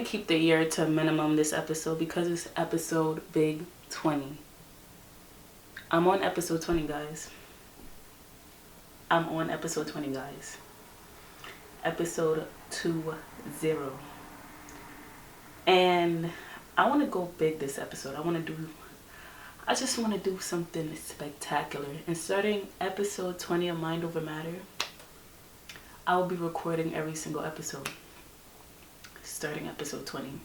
keep the year to a minimum this episode because it's episode big 20. I'm on episode 20, guys. Episode 20. And I want to go big this episode. I just want to do something spectacular. And starting episode 20 of Mind Over Matter, I will be recording every single episode. Starting episode 20.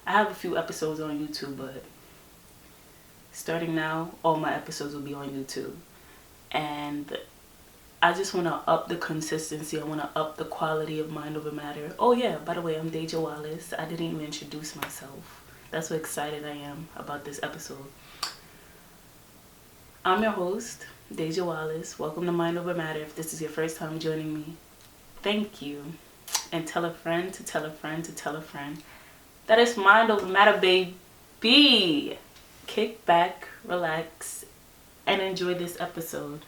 I have a few episodes on YouTube, but starting now, all my episodes will be on YouTube. And I just want to up the consistency. I want to up the quality of Mind Over Matter. Oh yeah, by the way, I'm Deja Wallace. I didn't even introduce myself. That's how excited I am about this episode. I'm your host, Deja Wallace. Welcome to Mind Over Matter. If this is your first time joining me, thank you. And tell a friend to tell a friend to tell a friend that it's Mind Over Matter, baby. Kick back, relax, and enjoy this episode.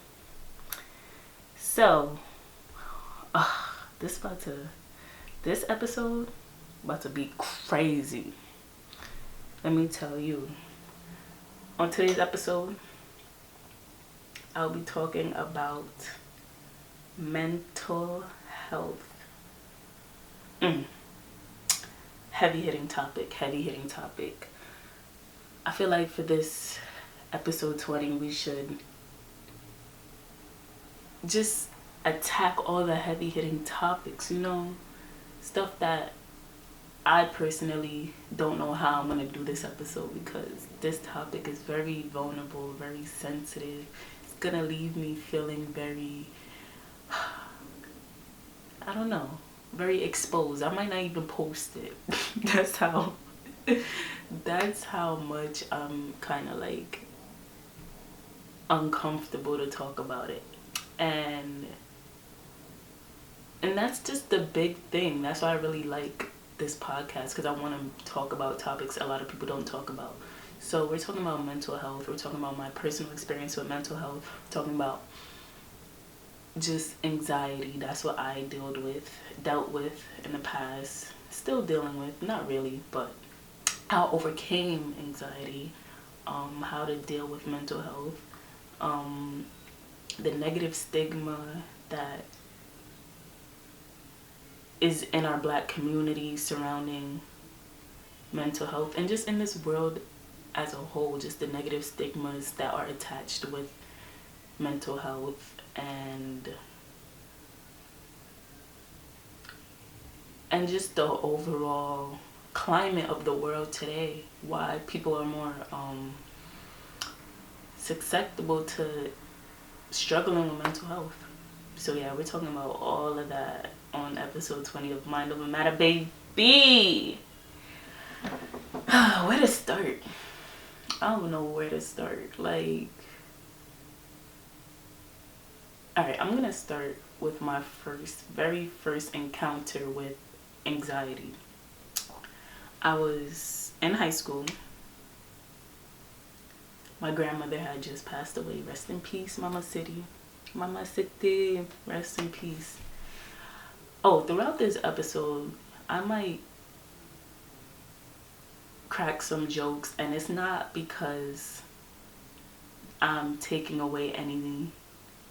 So, this episode about to be crazy. Let me tell you. On today's episode, I'll be talking about mental health. Heavy hitting topic. I feel like for this episode 20, we should just attack all the heavy hitting topics, stuff that I personally don't know how I'm going to do this episode, because this topic is very vulnerable, very sensitive. It's going to leave me feeling very, I don't know, very exposed. I might not even post it. That's how much I'm kind of like uncomfortable to talk about it. And that's just the big thing. That's why I really like this podcast, because I want to talk about topics a lot of people don't talk about. So we're talking about mental health. We're talking about my personal experience with mental health. We're talking about just anxiety. That's what I dealt with in the past. Still dealing with, not really, but how I overcame anxiety, how to deal with mental health, the negative stigma that is in our Black community surrounding mental health, and just in this world as a whole, just the negative stigmas that are attached with mental health, and just the overall climate of the world today, why people are more susceptible to struggling with mental health. So yeah, we're talking about all of that on episode 20 of Mind Over Matter, baby. Where to start? I don't know where to start. Alright, I'm gonna start with my very first encounter with anxiety. I was in high school. My grandmother had just passed away. Rest in peace, Mama City. Rest in peace. Oh, throughout this episode, I might crack some jokes, and it's not because I'm taking away anything.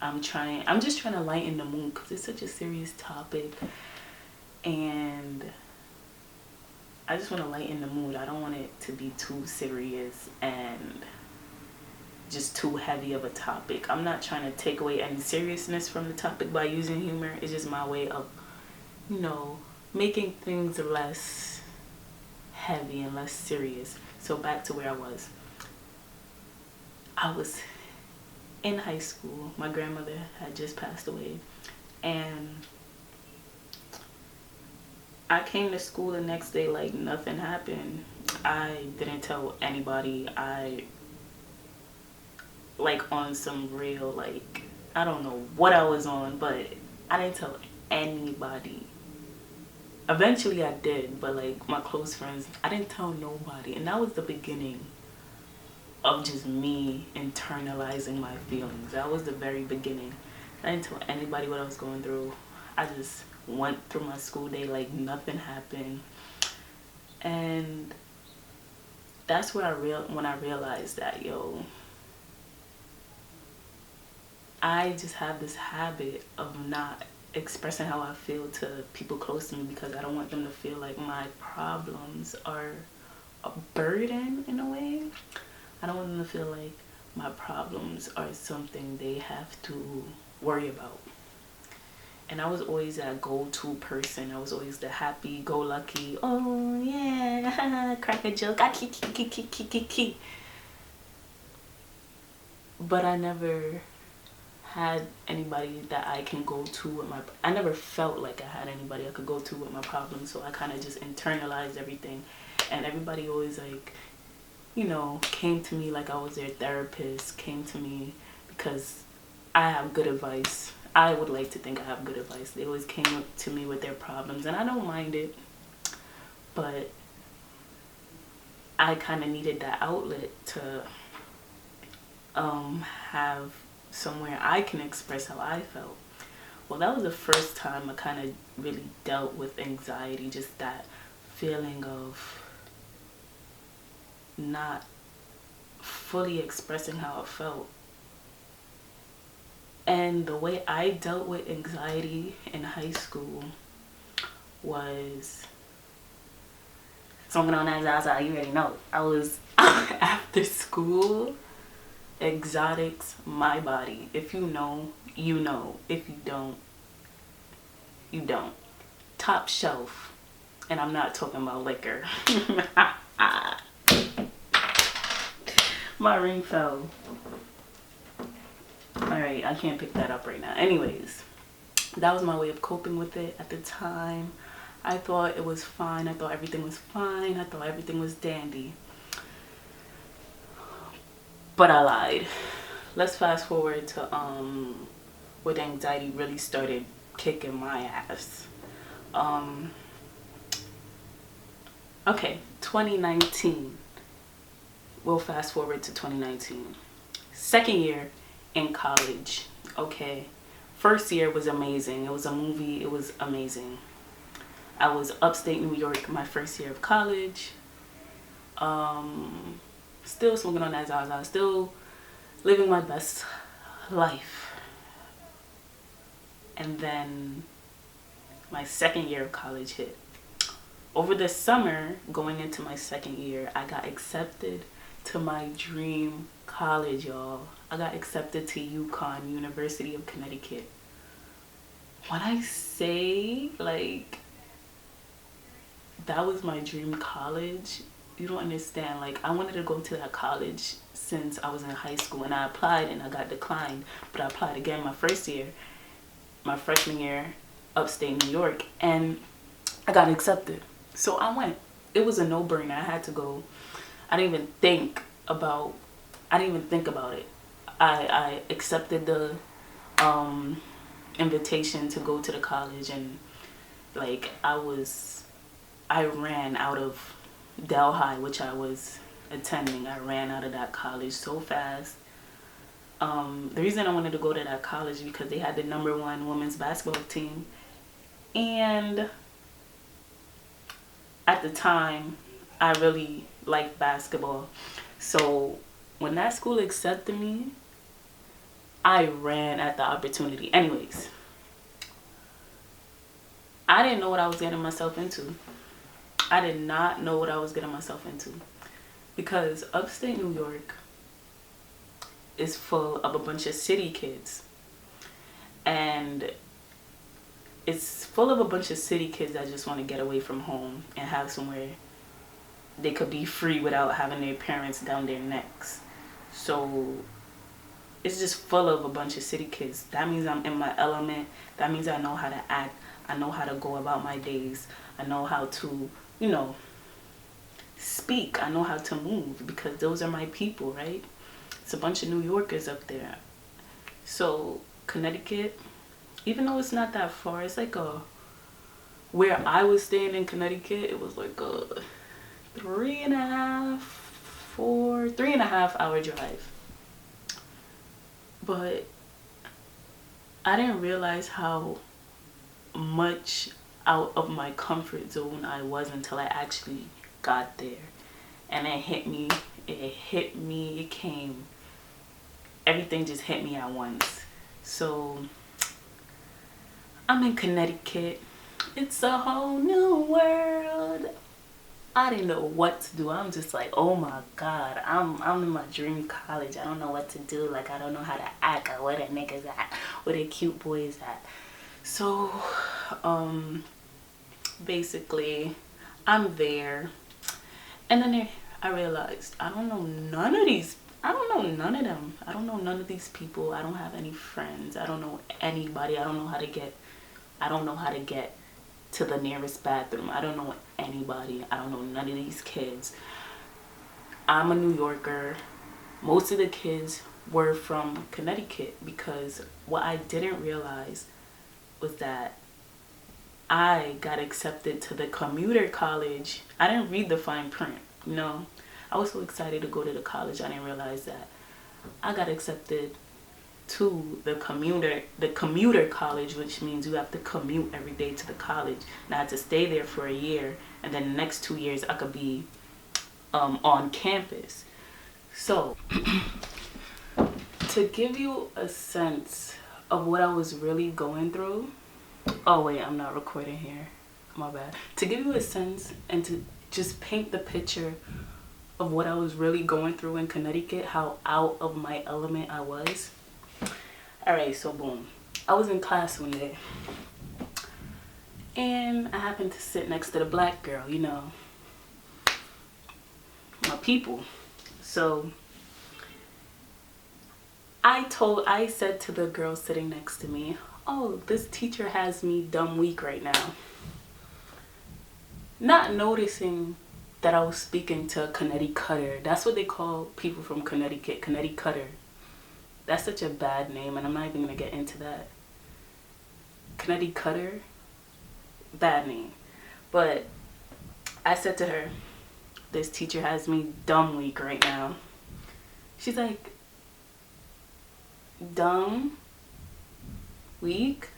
I'm just trying to lighten the mood, because it's such a serious topic, and I just want to lighten the mood. I don't want it to be too serious and just too heavy of a topic. I'm not trying to take away any seriousness from the topic by using humor. It's just my way of, making things less heavy and less serious. So back to where I was. I was in high school. My grandmother had just passed away, and I came to school the next day like nothing happened. I didn't tell anybody. I on some real, I don't know what I was on, but I didn't tell anybody. Eventually I did, but my close friends, I didn't tell nobody. And that was the beginning of just me internalizing my feelings. That was the very beginning. I didn't tell anybody what I was going through. I just went through my school day like nothing happened. And that's where when I realized that, yo, I just have this habit of not expressing how I feel to people close to me, because I don't want them to feel like my problems are a burden in a way. I don't want them to feel like my problems are something they have to worry about. And I was always that go-to person. I was always the happy-go-lucky, oh yeah, crack a joke, kiki. But I never had anybody that I can go to with my, I never felt like I had anybody I could go to with my problems. So I kind of just internalized everything, and everybody always like, you know, came to me like I was their therapist, came to me because I have good advice. I would like to think I have good advice. They always came up to me with their problems, and I don't mind it, but I kind of needed that outlet to have somewhere I can express how I felt. Well, that was the first time I kind of really dealt with anxiety, just that feeling of not fully expressing how I felt. And the way I dealt with anxiety in high school was something on that Zaza, you already know. I was after school, exotics, my body. If you know, you know. If you don't, you don't. Top shelf. And I'm not talking about liquor. My ring fell. Alright, I can't pick that up right now. Anyways, that was my way of coping with it at the time. I thought it was fine. I thought everything was fine. I thought everything was dandy. But I lied. Let's fast forward to where the anxiety really started kicking my ass. Okay, 2019. We'll fast forward to 2019. Second year in college. Okay, first year was amazing. It was a movie. It was amazing. I was upstate New York my first year of college. Still smoking on that Zaza. Still living my best life. And then my second year of college hit. Over the summer, going into my second year, I got accepted to my dream college, y'all. I got accepted to UConn, University of Connecticut. When I say, like, that was my dream college, you don't understand. Like, I wanted to go to that college since I was in high school, and I applied and I got declined. But I applied again my first year, my freshman year, upstate New York, and I got accepted. So I went. It was a no-brainer. I had to go. I didn't even think about it. I accepted the invitation to go to the college, and like I ran out of Delhi, which I was attending. I ran out of that college so fast. The reason I wanted to go to that college is because they had the #1 women's basketball team, and at the time I really liked basketball. So when that school accepted me, I ran at the opportunity. Anyways, I didn't know what I was getting myself into. I did not know what I was getting myself into, because upstate New York is full of a bunch of city kids, and it's full of a bunch of city kids that just want to get away from home and have somewhere they could be free without having their parents down their necks. So it's just full of a bunch of city kids. That means I'm in my element. That means I know how to act. I know how to go about my days. I know how to, you know, speak. I know how to move, because those are my people, right? It's a bunch of New Yorkers up there. So Connecticut, even though it's not that far, it's like where I was staying in Connecticut, it was like a 3.5 hour drive. But I didn't realize how much out of my comfort zone I was until I actually got there. And it hit me, it came, everything just hit me at once. So I'm in Connecticut. It's a whole new world. I didn't know what to do. I'm just like, oh my God, I'm in my dream college. I don't know what to do. Like, I don't know how to act, or where the niggas at, where the cute boys at. So basically I'm there, and then I realized I don't know none of these. I don't know none of them. I don't know none of these people. I don't have any friends. I don't know anybody. I don't know how to get to the nearest bathroom. I don't know anybody. I don't know none of these kids. I'm a New Yorker. Most of the kids were from Connecticut, because what I didn't realize was that I got accepted to the commuter college. I didn't read the fine print, you know. I was so excited to go to the college. I didn't realize that I got accepted to the commuter college, which means you have to commute every day to the college. And I had to stay there for a year, and then the next 2 years I could be on campus. So to give you a sense of what I was really going through, oh wait, I'm not recording here, my bad. To give you a sense and to just paint the picture of what I was really going through in Connecticut, how out of my element I was. Alright, so boom. I was in class one day, and I happened to sit next to the black girl, you know, my people. So I said to the girl sitting next to me, oh, this teacher has me dumb weak right now. Not noticing that I was speaking to a Connecticutter. That's what they call people from Connecticut, Connecticutter. That's such a bad name, and I'm not even going to get into that. Connecticutter, bad name. But I said to her, this teacher has me dumb weak right now. She's like, dumb, weak,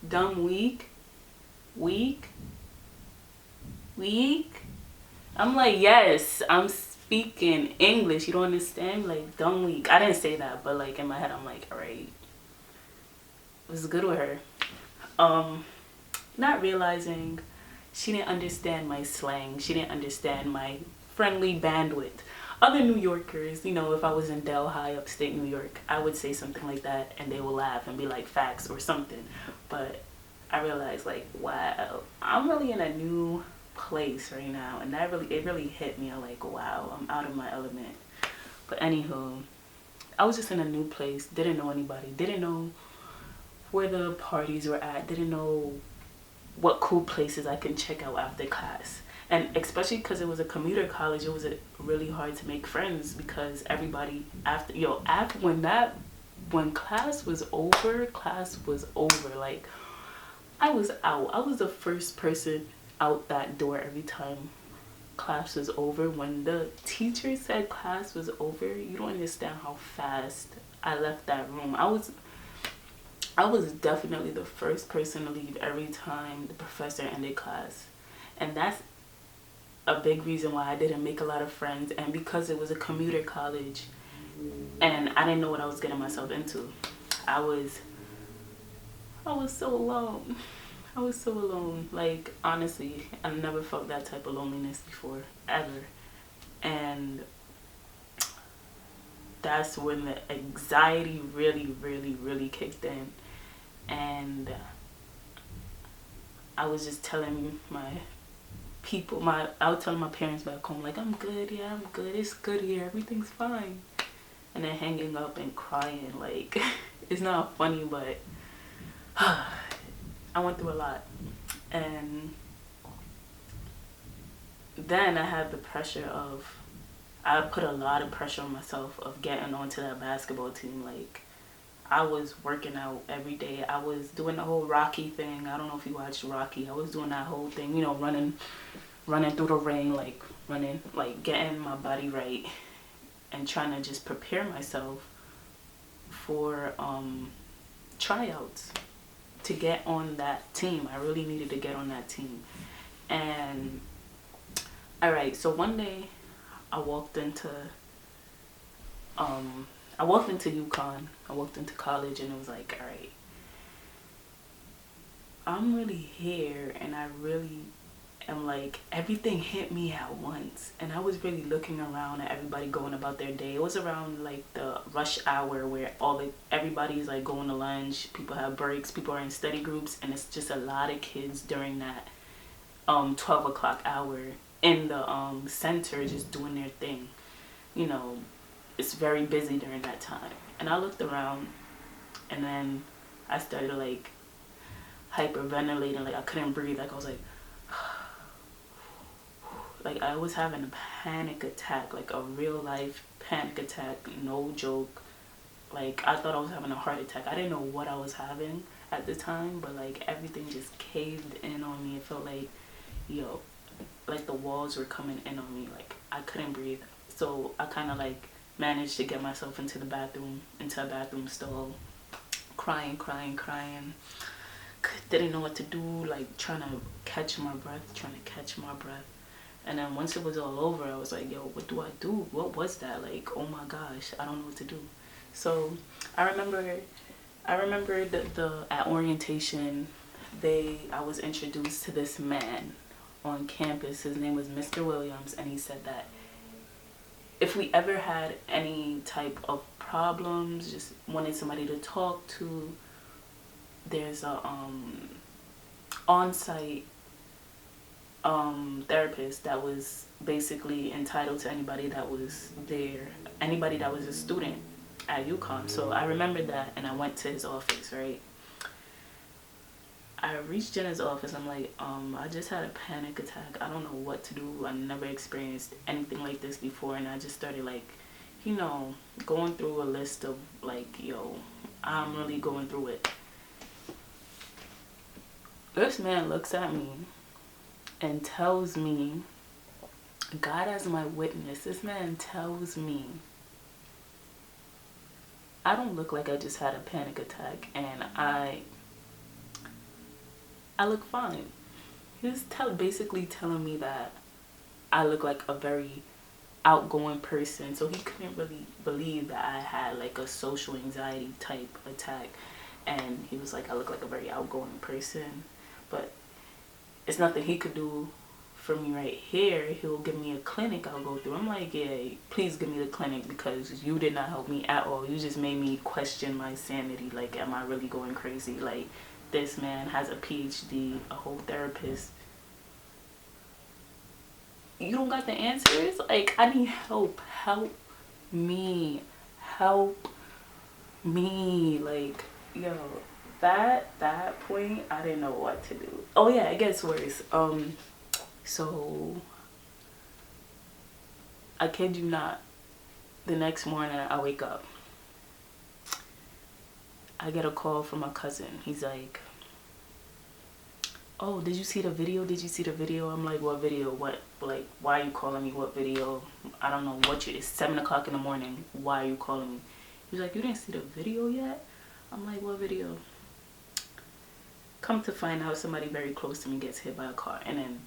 dumb weak, weak, weak. I'm like, yes, I'm speaking English. You don't understand? Like, dumb weak. I didn't say that, but like in my head I'm like, all right, it was good with her. Not realizing she didn't understand my slang. She didn't understand my friendly bandwidth. Other New Yorkers, you know, if I was in Delhi, upstate New York, I would say something like that and they will laugh and be like, facts or something. But I realized, like, wow, I'm really in a new place right now, and it really hit me. I'm like, wow, I'm out of my element. But anywho, I was just in a new place, didn't know anybody, didn't know where the parties were at, didn't know what cool places I can check out after class. And especially because it was a commuter college, it was really hard to make friends, because everybody when class was over, like, I was out. I was the first person out that door every time class was over. When the teacher said class was over, you don't understand how fast I left that room. I was definitely the first person to leave every time the professor ended class. And that's a big reason why I didn't make a lot of friends, and because it was a commuter college and I didn't know what I was getting myself into. I was so alone. I was so alone. Like, honestly, I've never felt that type of loneliness before, ever. And that's when the anxiety really, really, really kicked in. And I was just telling my people, I was telling my parents back home, like, I'm good, yeah, I'm good, it's good here, everything's fine. And then hanging up and crying, like, it's not funny, but I went through a lot. And then I had the pressure of, I put a lot of pressure on myself of getting onto that basketball team. Like, I was working out every day. I was doing the whole Rocky thing. I don't know if you watched Rocky. I was doing that whole thing, you know, running through the rain, like getting my body right and trying to just prepare myself for tryouts to get on that team. I really needed to get on that team. And All right, so one day I walked into I walked into UConn. I walked into college, and it was like, all right, I'm really here, and I really am like, everything hit me at once, and I was really looking around at everybody going about their day. It was around like the rush hour where everybody's like going to lunch, people have breaks, people are in study groups, and it's just a lot of kids during that 12 o'clock hour in the center just doing their thing. You know, it's very busy during that time. And I looked around, and then I started like hyperventilating, like I couldn't breathe, like I was like I was having a panic attack, like a real life panic attack, no joke. Like I thought I was having a heart attack. I didn't know what I was having at the time, but like everything just caved in on me. It felt like, yo, like the walls were coming in on me, like I couldn't breathe. So I kind of like managed to get myself into a bathroom stall, crying. Didn't know what to do, like trying to catch my breath. And then once it was all over, I was like, yo, what do I do? What was that? Like, oh my gosh, I don't know what to do. So I remember the at orientation, I was introduced to this man on campus. His name was Mr. Williams, and he said that if we ever had any type of problems, just wanted somebody to talk to, there's a on-site therapist that was basically entitled to anybody that was there, anybody that was a student at UConn. So I remembered that, and I went to his office, right? I reached in his office. I'm like, I just had a panic attack. I don't know what to do. I never experienced anything like this before. And I just started like, you know, going through a list of like, yo, I'm really going through it. This man looks at me and tells me, God as my witness, this man tells me I don't look like I just had a panic attack, and I look fine. He was basically telling me that I look like a very outgoing person, so he couldn't really believe that I had like a social anxiety type attack. And he was like, I look like a very outgoing person, but it's nothing he could do for me right here. He'll give me a clinic I'll go through. I'm like, yeah, please give me the clinic, because you did not help me at all. You just made me question my sanity. Like, am I really going crazy? Like, this man has a PhD, a whole therapist. You don't got the answers? Like, I need help. Help me. Like, yo, that point, I didn't know what to do. Oh yeah, it gets worse. So I kid you not, the next morning I wake up, I get a call from my cousin. He's like, oh, did you see the video? I'm like, what video? What, like, why are you calling me? What video? I don't know what it's 7 o'clock in the morning. Why are you calling me? He's like, you didn't see the video yet? I'm like, what video? Come to find out, somebody very close to me gets hit by a car, and then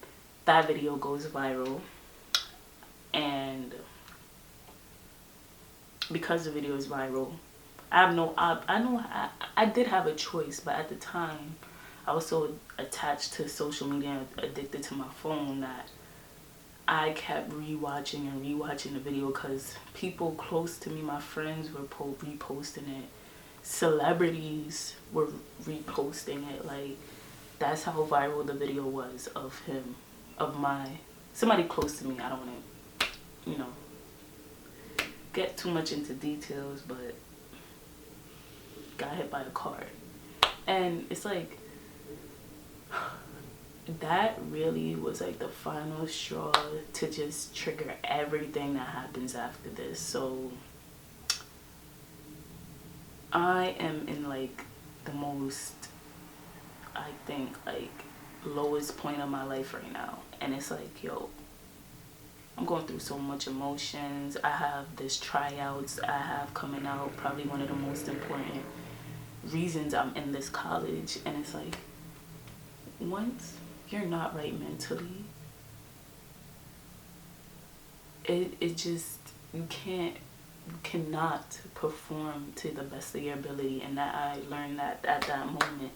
that video goes viral. And because the video is viral, I did have a choice, but at the time I was so attached to social media and addicted to my phone that I kept rewatching the video, because people close to me, my friends, were reposting it. Celebrities were reposting it. Like, that's how viral the video was of him, somebody close to me. I don't want to, you know, get too much into details, but got hit by a car. And it's like, that really was like the final straw to just trigger everything that happens after this. So I am in like the most, I think, like lowest point of my life right now. And it's like, yo, I'm going through so much emotions. I have this tryouts I have coming out, probably one of the most important reasons I'm in this college. And it's like, once you're not right mentally, it just, you cannot perform to the best of your ability. And that I learned that at that moment,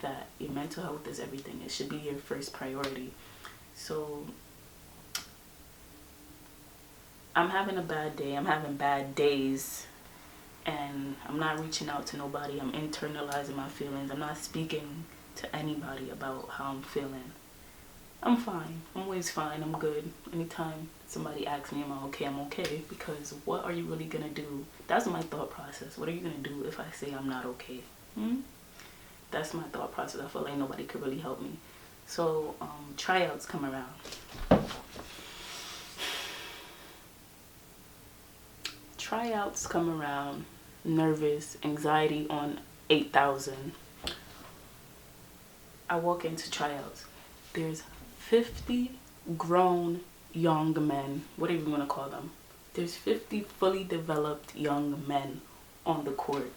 that your mental health is everything. It should be your first priority. So I'm having a bad day, I'm having bad days, and I'm not reaching out to nobody. I'm internalizing my feelings. I'm not speaking to anybody about how I'm feeling. I'm fine. I'm always fine. I'm good. Anytime somebody asks me, am I okay? I'm okay. Because what are you really going to do? That's my thought process. What are you going to do if I say I'm not okay? That's my thought process. I feel like nobody could really help me. So tryouts come around. Tryouts come around. Nervous, anxiety on 8,000. I walk into tryouts. There's 50 grown young men, whatever you want to call them. There's 50 fully developed young men on the court.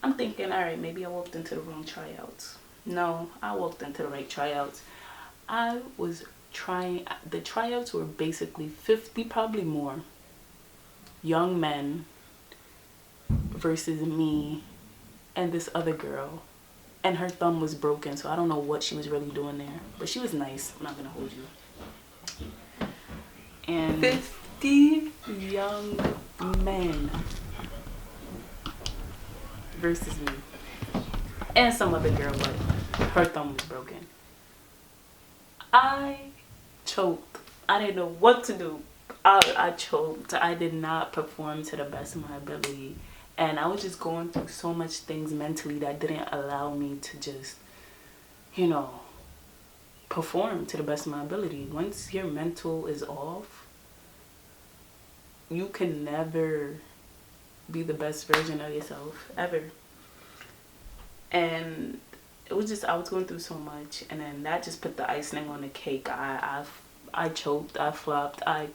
I'm thinking, all right, maybe I walked into the wrong tryouts. No, I walked into the right tryouts. The tryouts were basically 50, probably more, young men versus me and this other girl. And her thumb was broken, so I don't know what she was really doing there. But she was nice. I'm not going to hold you. And 50 young men versus me. And some other girl, but her thumb was broken. I choked. I didn't know what to do. I choked. I did not perform to the best of my ability. And I was just going through so much things mentally that didn't allow me to just, perform to the best of my ability. Once your mental is off, you can never be the best version of yourself, ever. And it was just, I was going through so much. And then that just put the icing on the cake. I choked. I flopped. I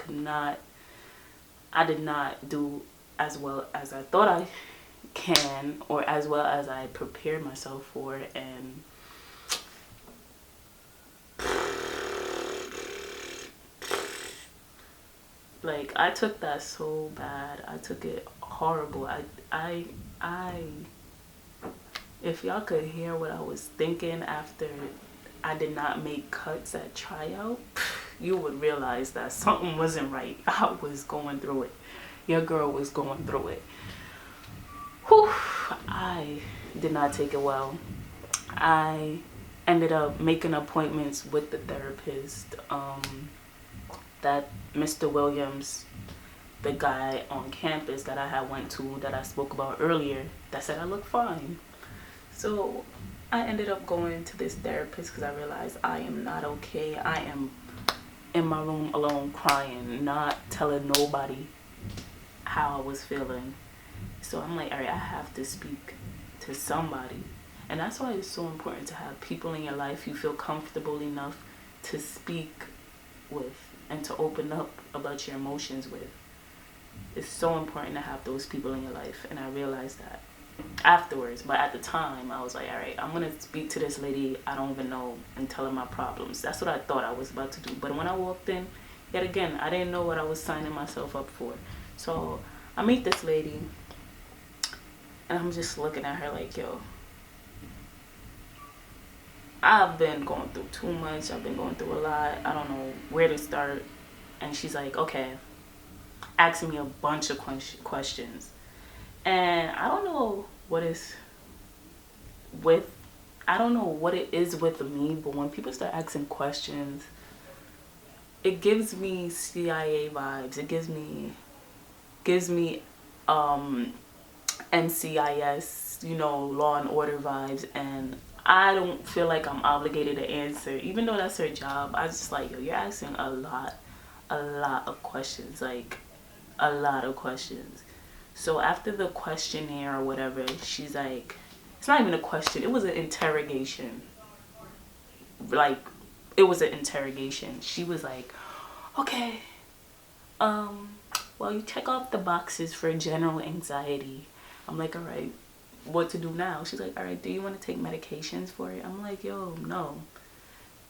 did not do as well as I thought I can, or as well as I prepared myself for. And like, I took that so bad. I took it horrible. I if y'all could hear what I was thinking after I did not make cuts at tryout, you would realize that something wasn't right. I was going through it. Your girl was going through it. Whew, I did not take it well. I ended up making appointments with the therapist, that Mr. Williams, the guy on campus that I had went to, that I spoke about earlier, that said I look fine. So I ended up going to this therapist because I realized I am not okay. I am in my room alone crying, not telling nobody how I was feeling. So I'm like, all right, I have to speak to somebody. And that's why it's so important to have people in your life you feel comfortable enough to speak with and to open up about your emotions with. It's so important to have those people in your life. And I realized that afterwards. But at the time, I was like, all right, I'm going to speak to this lady I don't even know and tell her my problems. That's what I thought I was about to do. But when I walked in, yet again, I didn't know what I was signing myself up for. So I meet this lady, and I'm just looking at her like, yo, I've been going through too much. I've been going through a lot. I don't know where to start. And she's like, okay, asking me a bunch of questions. And I don't know what it is with me, but when people start asking questions, it gives me CIA vibes. It gives me NCIS, Law and Order vibes. And I don't feel like I'm obligated to answer, even though that's her job. I just like, yo, you're asking a lot of questions, like a lot of questions. So after the questionnaire or whatever, she's like, it's not even a question, it was an interrogation. She was like, okay, well, you check off the boxes for general anxiety. I'm like, all right, what to do now? She's like, all right, do you want to take medications for it? I'm like, yo, no.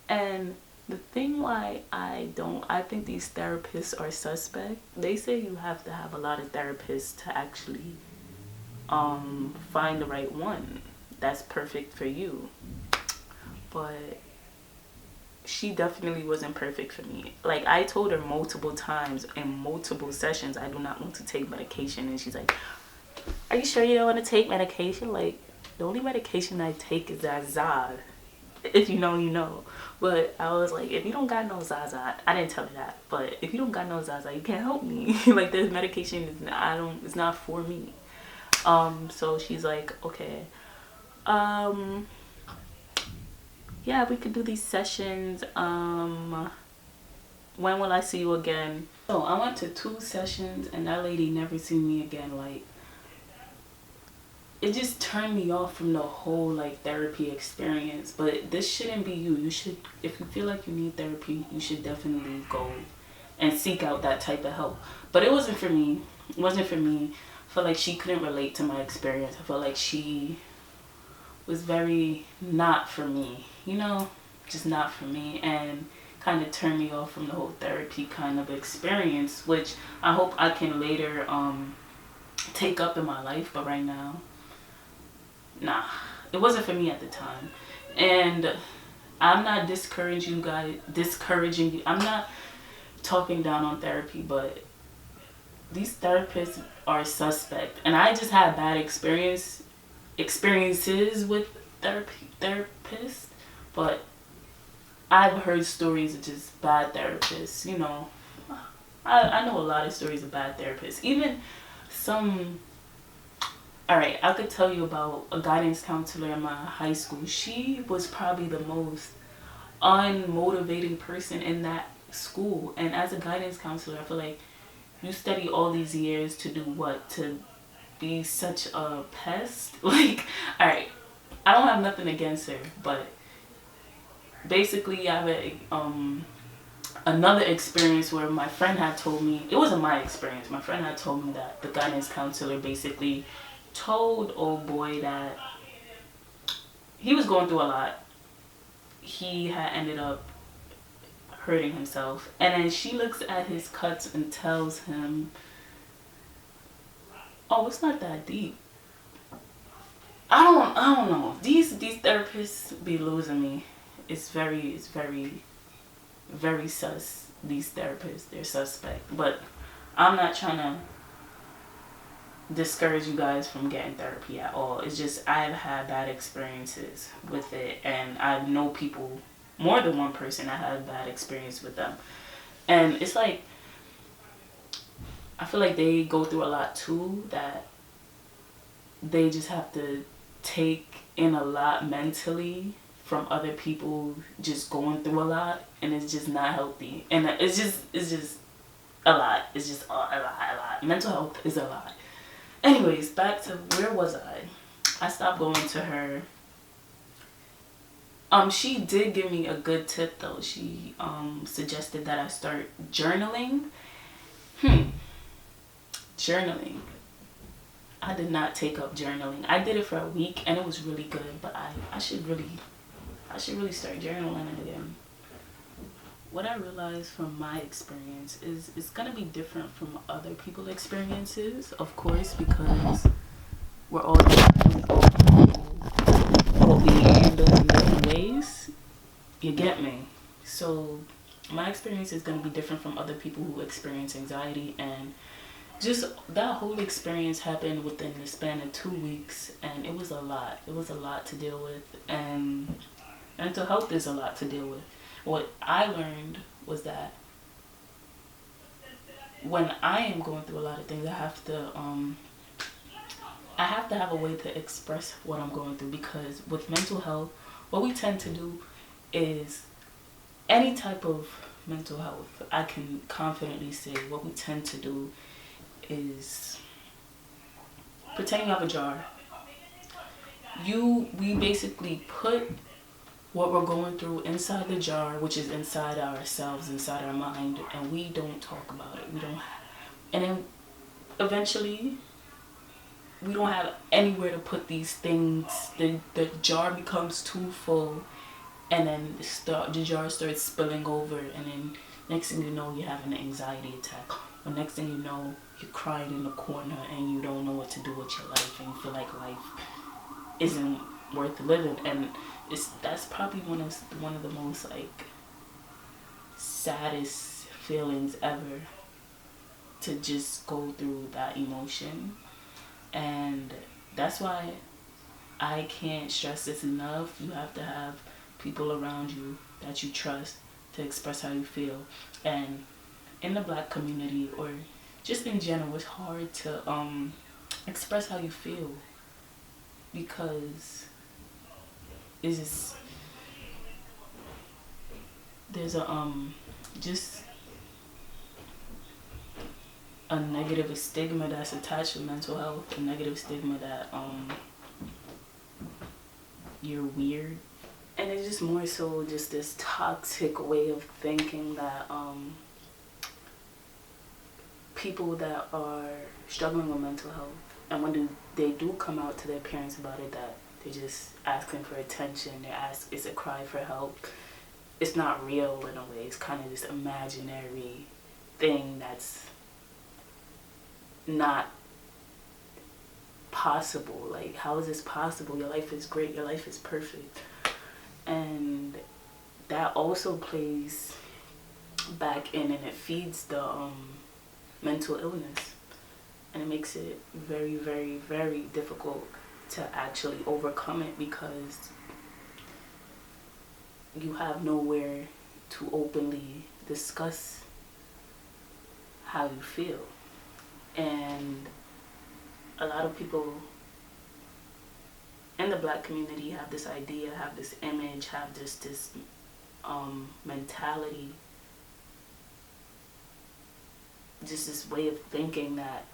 And The thing why I think these therapists are suspect. They say you have to have a lot of therapists to actually find the right one that's perfect for you. But she definitely wasn't perfect for me. Like, I told her multiple times in multiple sessions I do not want to take medication, and she's like, are you sure you don't want to take medication? Like, the only medication I take is Zazad. If you know, you know. But I was like, if you don't got no Zaza, I didn't tell her that, but if you don't got no Zaza, you can't help me. Like, this medication is it's not for me. So she's like, okay, yeah, we could do these sessions. When will I see you again? So I went to 2 sessions and that lady never seen me again. Like, it just turned me off from the whole like therapy experience. But this shouldn't be you. You should, if you feel like you need therapy, you should definitely go and seek out that type of help. But it wasn't for me. It wasn't for me. I felt like she couldn't relate to my experience. I felt like she was very not for me, you know, just not for me, and kind of turned me off from the whole therapy kind of experience, which I hope I can later take up in my life. But right now, nah, it wasn't for me at the time. And I'm not discouraging you. I'm not talking down on therapy, but these therapists are suspect. And I just had bad experiences with therapists, but I've heard stories of just bad therapists, you know. I know a lot of stories of bad therapists. Even some, alright, I could tell you about a guidance counselor in my high school. She was probably the most unmotivating person in that school. And as a guidance counselor, I feel like you study all these years to do what? To be such a pest? Like, alright, I don't have nothing against her, but basically I have another experience where my friend had told me, it wasn't my experience, my friend had told me that the guidance counselor basically told old boy that he was going through a lot. He had ended up hurting himself, and then she looks at his cuts and tells him, oh, it's not that deep. I don't know. These therapists be losing me. It's very sus. These therapists, they're suspect. But I'm not trying to discourage you guys from getting therapy at all. It's just I've had bad experiences with it, and I know people, more than one person, that had bad experience with them. And it's like, I feel like they go through a lot too, that they just have to take in a lot mentally from other people just going through a lot, and it's just not healthy. And it's just a lot. It's just a lot. Mental health is a lot. Anyways, back to where was I? I stopped going to her. She did give me a good tip though. She suggested that I start journaling. Journaling. I did not take up journaling. I did it for a week and it was really good, but I should really start journaling again. What I realized from my experience is it's gonna be different from other people's experiences, of course, because we're all different. We all what we handle in different ways. You get me? So my experience is gonna be different from other people who experience anxiety, and just that whole experience happened within the span of 2 weeks, and it was a lot. It was a lot to deal with, and mental health is a lot to deal with. What I learned was that when I am going through a lot of things, I have to have a way to express what I'm going through, because with mental health, what we tend to do is, any type of mental health, I can confidently say what we tend to do is, pretend you have a jar. We basically put what we're going through inside the jar, which is inside ourselves, inside our mind, and we don't talk about it. And then eventually we don't have anywhere to put these things. The jar becomes too full, and then the jar starts spilling over, and then next thing you know, you have an anxiety attack. Or next thing you know, you're crying in the corner and you don't know what to do with your life, and you feel like life isn't worth living. And that's probably one of the most like saddest feelings ever, to just go through that emotion. And that's why I can't stress this enough. You have to have people around you that you trust to express how you feel. And in the Black community, or just in general, it's hard to express how you feel, because it's just, there's just a negative stigma that's attached to mental health, a negative stigma that you're weird. And it's just more so just this toxic way of thinking that people that are struggling with mental health, and when they do come out to their parents about it, that they're just asking for attention, it's a cry for help. It's not real in a way. It's kind of this imaginary thing that's not possible. Like, how is this possible? Your life is great, your life is perfect. And that also plays back in, and it feeds the mental illness, and it makes it very, very, very difficult to actually overcome it, because you have nowhere to openly discuss how you feel. And a lot of people in the Black community have this idea, have this image, have this mentality, just this way of thinking that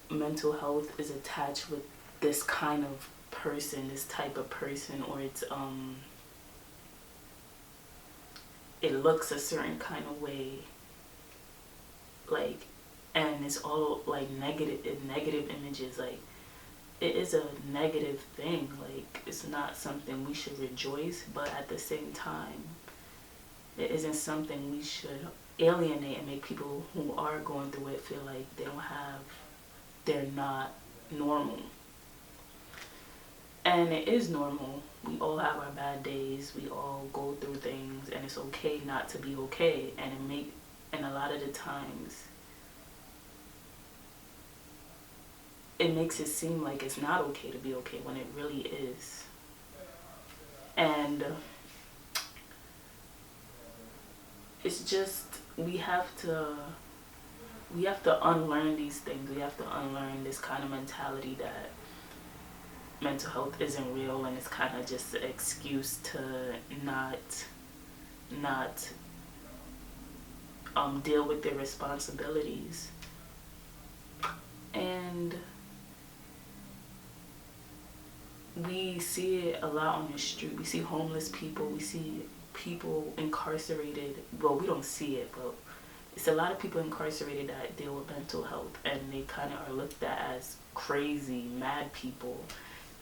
mental health is attached with this kind of person, this type of person, or it looks a certain kind of way, like, and it's all like negative images. Like, it is a negative thing. Like, it's not something we should rejoice, but at the same time, it isn't something we should alienate and make people who are going through it feel like they're not normal. And it is normal. We all have our bad days. We all go through things, and it's okay not to be okay. And a lot of the times, it makes it seem like it's not okay to be okay when it really is. And it's just, we have to unlearn these things. We have to unlearn this kind of mentality that mental health isn't real, and it's kind of just an excuse to not deal with their responsibilities. And we see it a lot on the street. We see homeless people, we see people incarcerated. Well, we don't see it, but it's a lot of people incarcerated that deal with mental health, and they kind of are looked at as crazy, mad people.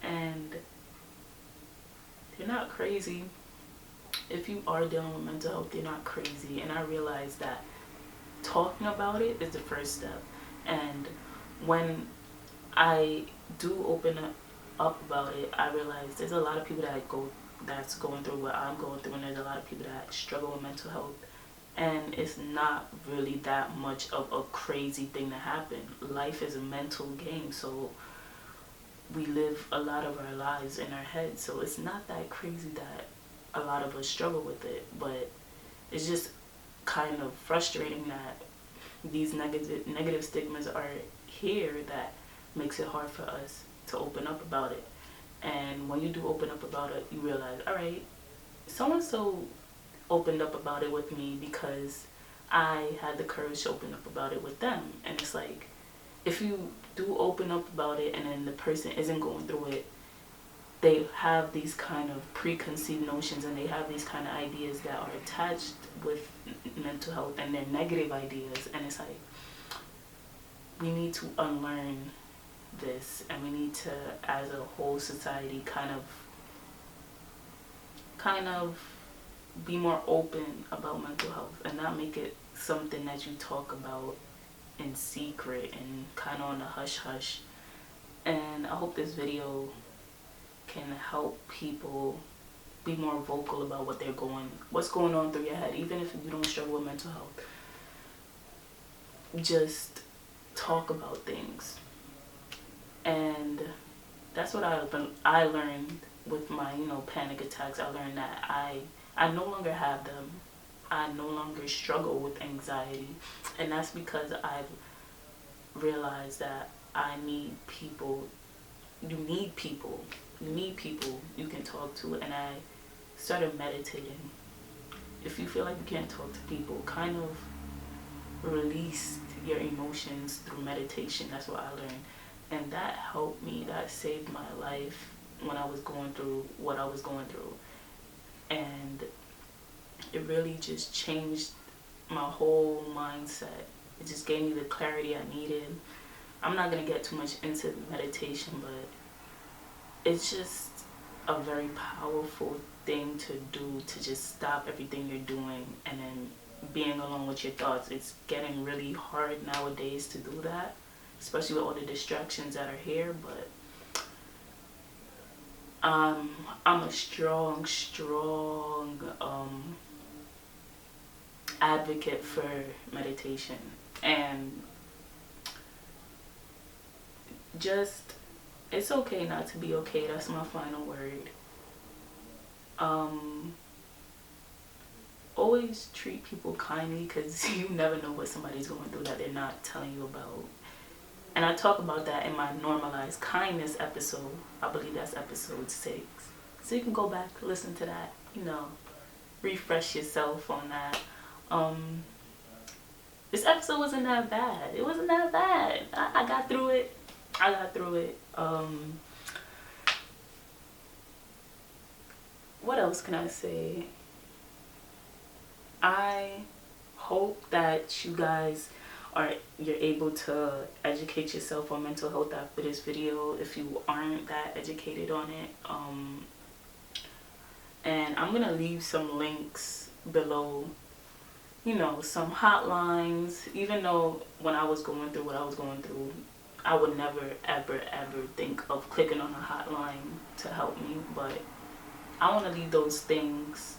And they're not crazy. If you are dealing with mental health, you're not crazy. And I realized that talking about it is the first step. And when I do open up about it, I realize there's a lot of people that's going through what I'm going through, and there's a lot of people that struggle with mental health, and it's not really that much of a crazy thing to happen. Life is a mental game, so we live a lot of our lives in our heads, so it's not that crazy that a lot of us struggle with it. But it's just kind of frustrating that these negative stigmas are here that makes it hard for us to open up about it. And when you do open up about it, you realize, all right, so-and-so opened up about it with me because I had the courage to open up about it with them. And it's like, if you do open up about it and then the person isn't going through it, they have these kind of preconceived notions, and they have these kind of ideas that are attached with mental health, and they're negative ideas. And it's like, we need to unlearn this, and we need to, as a whole society, kind kind of be more open about mental health and not make it something that you talk about in secret and kind of on the hush hush. And I hope this video can help people be more vocal about what's going on through your head. Even if you don't struggle with mental health, just talk about things. And that's what I learned with my, panic attacks. I learned that I no longer have them. I no longer struggle with anxiety. And that's because I've realized that I need people. You need people. You need people you can talk to. And I started meditating. If you feel like you can't talk to people, kind of release your emotions through meditation. That's what I learned. And that helped me. That saved my life when I was going through what I was going through. And it really just changed my whole mindset. It just gave me the clarity I needed. I'm not going to get too much into meditation, but it's just a very powerful thing to do, to just stop everything you're doing and then being alone with your thoughts. It's getting really hard nowadays to do that, especially with all the distractions that are here. But I'm a strong advocate for meditation. And just, it's okay not to be okay. That's my final word. Always treat people kindly, because you never know what somebody's going through that they're not telling you about. And I talk about that in my normalized kindness episode. I believe that's episode 6. So you can go back, listen to that, refresh yourself on that. This episode wasn't that bad. It wasn't that bad. I got through it. What else can I say? I hope that you guys you're able to educate yourself on mental health after this video, if you aren't that educated on it. And I'm gonna leave some links below, some hotlines. Even though when I was going through what I was going through, I would never ever think of clicking on a hotline to help me, but I want to leave those things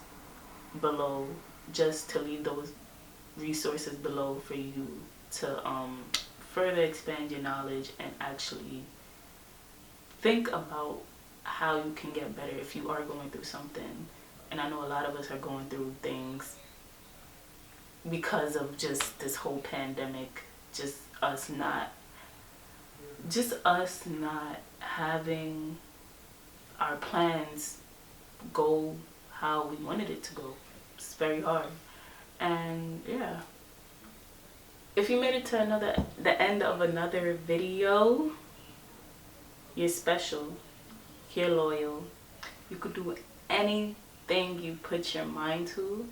below, just to leave those resources below for you to further expand your knowledge and actually think about how you can get better if you are going through something. And I know a lot of us are going through things because of just this whole pandemic, just us not having our plans go how we wanted it to go. It's very hard. And yeah, if you made it to the end of another video, you're special, you're loyal, you could do anything you put your mind to.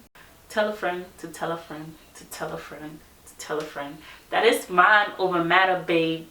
Tell a friend to tell a friend to tell a friend to tell a friend. That is mind over matter, baby.